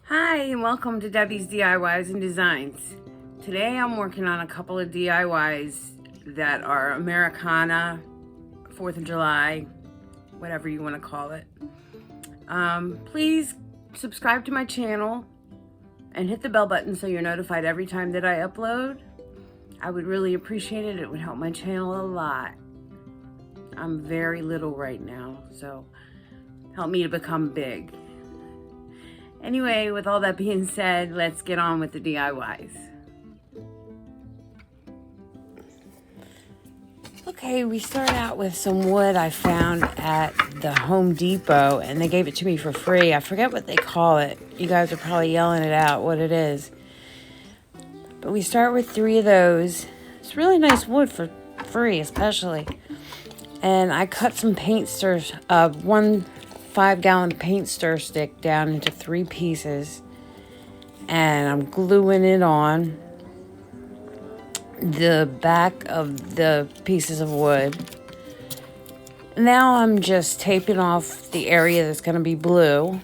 Hi, and welcome to Debbie's DIYs and Designs. Today I'm working on a couple of DIYs that are Americana, 4th of July, whatever you want to call it. Please subscribe to my channel and hit the bell button so you're notified every time that I upload. I would really appreciate it. It would help my channel a lot. I'm very little right now, so help me to become big. Anyway, with all that being said, let's get on with the DIYs. Okay, we start out with some wood I found at the Home Depot, and they gave it to me for free. I forget what they call it. You guys are probably yelling it out, what it is. But we start with 3 of those. It's really nice wood for free, especially. And I cut some paint stirs, one 5-gallon paint stir stick down into 3 pieces, and I'm gluing it on the back of the pieces of wood. Now I'm just taping off the area that's going to be blue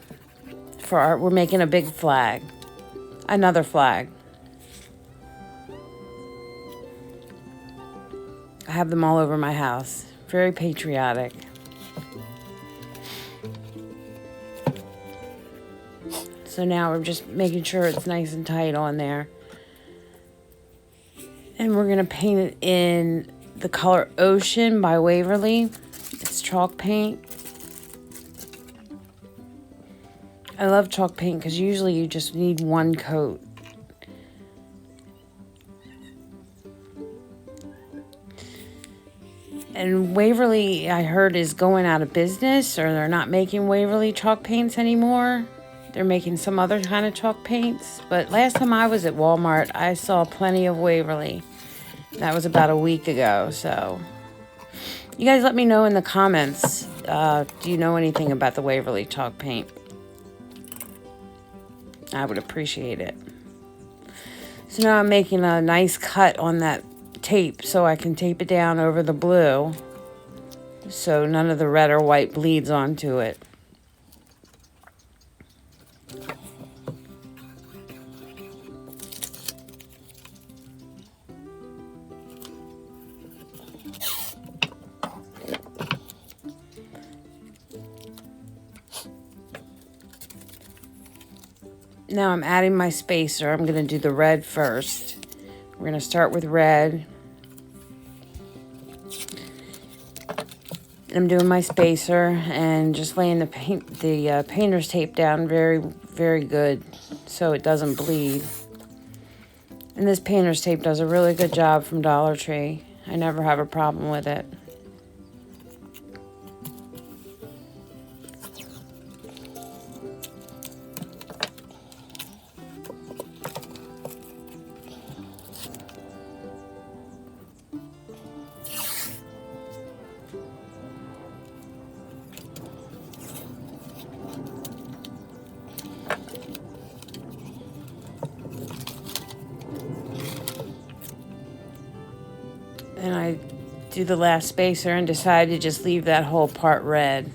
we're making a big flag, another flag. I have them all over my house. Very patriotic. So now we're just making sure it's nice and tight on there. And we're going to paint it in the color Ocean by Waverly. It's chalk paint. I love chalk paint because usually you just need one coat. And Waverly, I heard, is going out of business, or they're not making Waverly chalk paints anymore. They're making some other kind of chalk paints. But last time I was at Walmart, I saw plenty of Waverly. That was about a week ago. So you guys let me know in the comments. Do you know anything about the Waverly chalk paint? I would appreciate it. So now I'm making a nice cut on that tape so I can tape it down over the blue so none of the red or white bleeds onto it. Now I'm adding my spacer. I'm going to do the red first. We're going to start with red. I'm doing my spacer and just laying the painter's tape down very, very good so it doesn't bleed. And this painter's tape does a really good job from Dollar Tree. I never have a problem with it. And I do the last spacer and decide to just leave that whole part red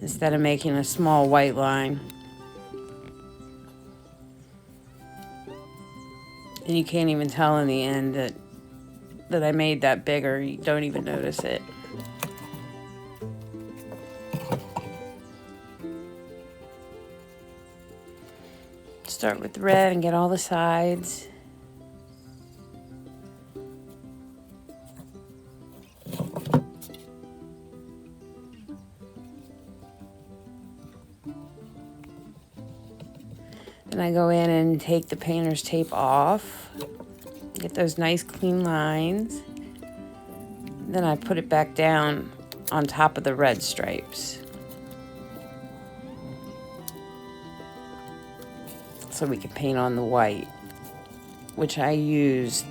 instead of making a small white line. And you can't even tell in the end that I made that bigger. You don't even notice it. Start with red and get all the sides. Then I go in and take the painter's tape off, get those nice clean lines. Then I put it back down on top of the red stripes. So we can paint on the white, which I used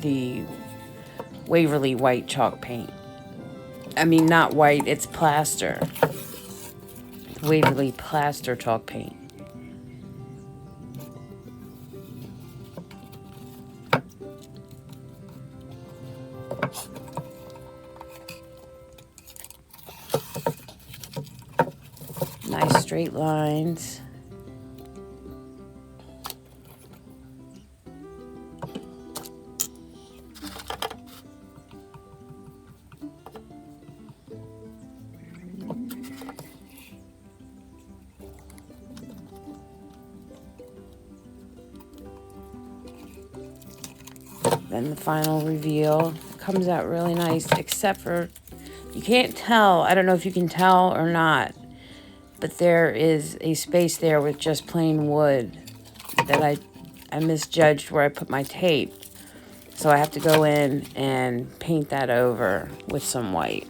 the Waverly white chalk paint. I mean, not white, it's plaster. Waverly plaster chalk paint. Nice straight lines. Then the final reveal comes out really nice, except for you can't tell. I don't know if you can tell or not, but there is a space there with just plain wood that I misjudged where I put my tape. So I have to go in and paint that over with some white.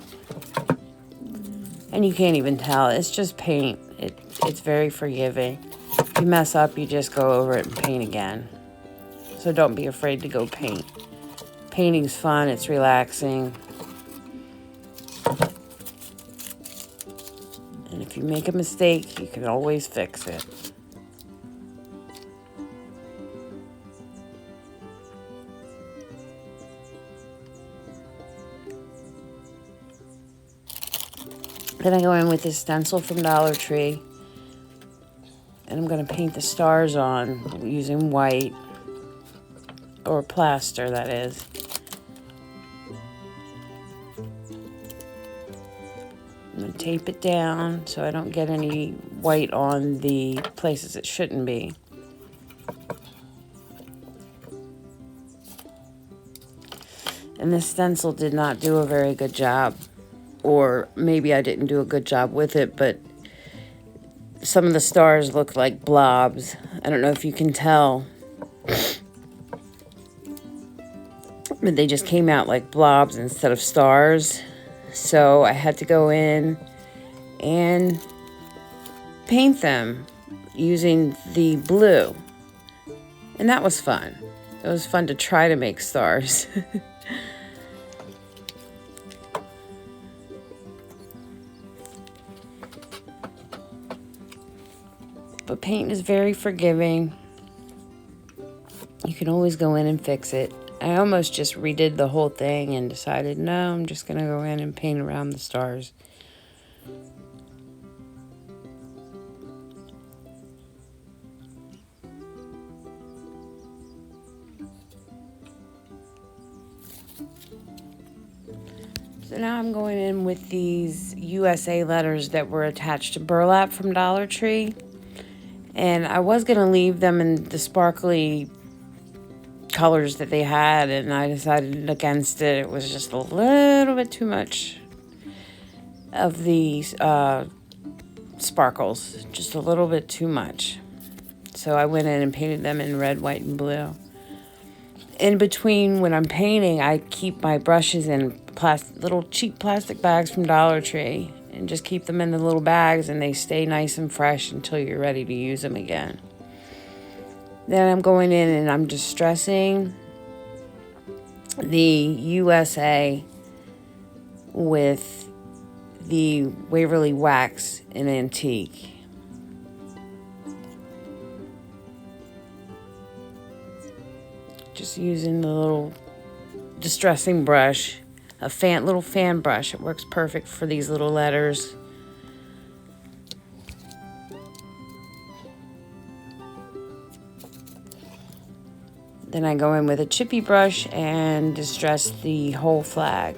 And you can't even tell. It's just paint. It's very forgiving. If you mess up, you just go over it and paint again. So don't be afraid to go paint. Painting's fun. It's relaxing. And if you make a mistake, you can always fix it. Then I go in with this stencil from Dollar Tree. And I'm going to paint the stars on using white. Or plaster, that is. I'm going to tape it down so I don't get any white on the places it shouldn't be. And this stencil did not do a very good job. Or maybe I didn't do a good job with it, but some of the stars look like blobs. I don't know if you can tell. But they just came out like blobs instead of stars. So I had to go in and paint them using the blue. And that was fun. It was fun to try to make stars. But paint is very forgiving. You can always go in and fix it. I almost just redid the whole thing and decided, no, I'm just going to go in and paint around the stars. So now I'm going in with these USA letters that were attached to burlap from Dollar Tree. And I was going to leave them in the sparkly colors that they had, and I decided against it. It was just a little bit too much of these sparkles. Just a little bit too much. So I went in and painted them in red, white, and blue. In between, when I'm painting, I keep my brushes in little cheap plastic bags from Dollar Tree. And just keep them in the little bags, and they stay nice and fresh until you're ready to use them again. Then I'm going in and I'm distressing the USA with the Waverly Wax in Antique. Just using the little distressing brush. A little fan brush. It works perfect for these little letters. Then I go in with a chippy brush and distress the whole flag.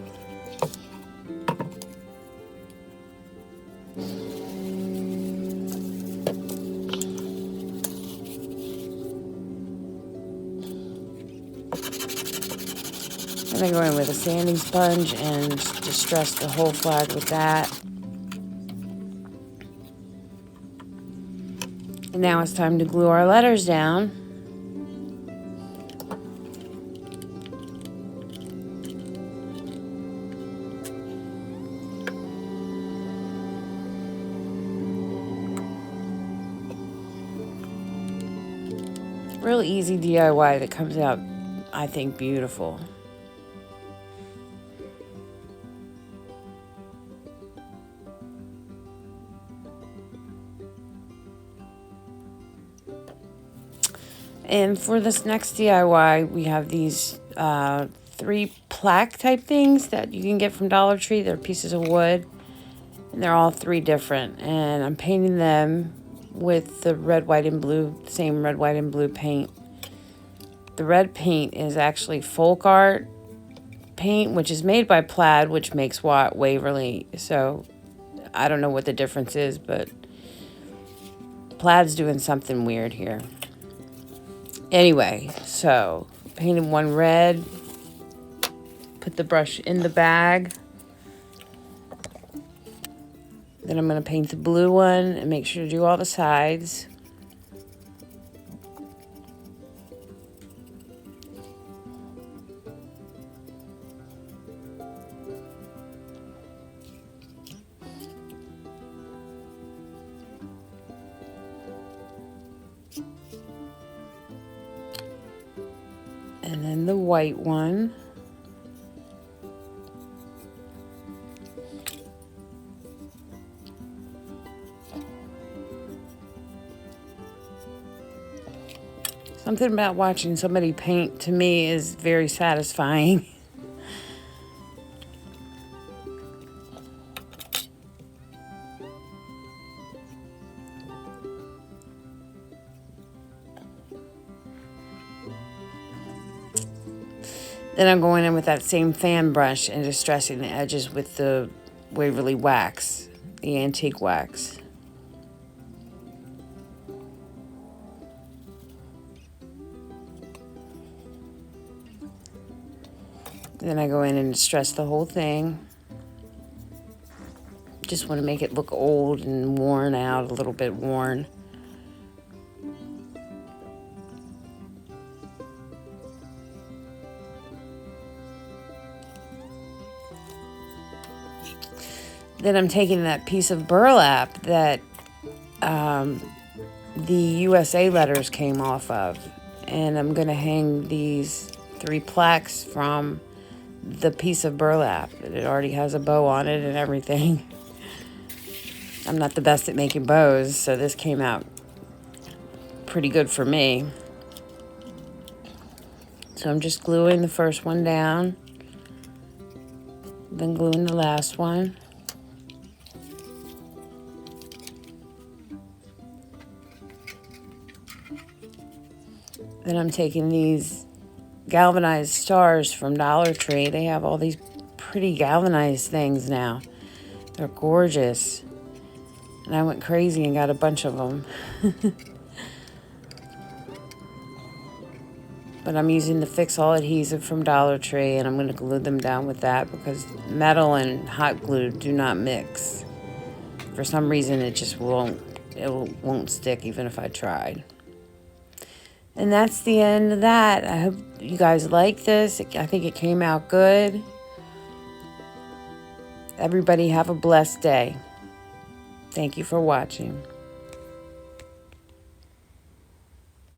Then I go in with a sanding sponge and distress the whole flag with that. And now it's time to glue our letters down. Real easy DIY that comes out, I think, beautiful. And for this next DIY, we have these 3 plaque type things that you can get from Dollar Tree. They're pieces of wood, and they're all 3 different. And I'm painting them with the red, white, and blue, same red, white, and blue paint. The red paint is actually folk art paint, which is made by Plaid, which makes Waverly. So I don't know what the difference is, but Plaid's doing something weird here. Anyway, so painted one red. Put the brush in the bag. Then I'm going to paint the blue one and make sure to do all the sides. And then the white one. Something about watching somebody paint to me is very satisfying. Then I'm going in with that same fan brush and just stressing the edges with the Waverly wax, the antique wax. Then I go in and stress the whole thing. Just want to make it look old and worn out, a little bit worn. Then I'm taking that piece of burlap that the USA letters came off of, and I'm going to hang these 3 plaques from the piece of burlap. It already has a bow on it and everything. I'm not the best at making bows, so this came out pretty good for me. So I'm just gluing the first one down, then gluing the last one. Then I'm taking these galvanized stars from Dollar Tree. They have all these pretty galvanized things now. They're gorgeous. And I went crazy and got a bunch of them. But I'm using the Fix-All adhesive from Dollar Tree, and I'm going to glue them down with that because metal and hot glue do not mix. For some reason, it just won't stick even if I tried. And that's the end of that. I hope you guys like this. I think it came out good. Everybody have a blessed day. Thank you for watching.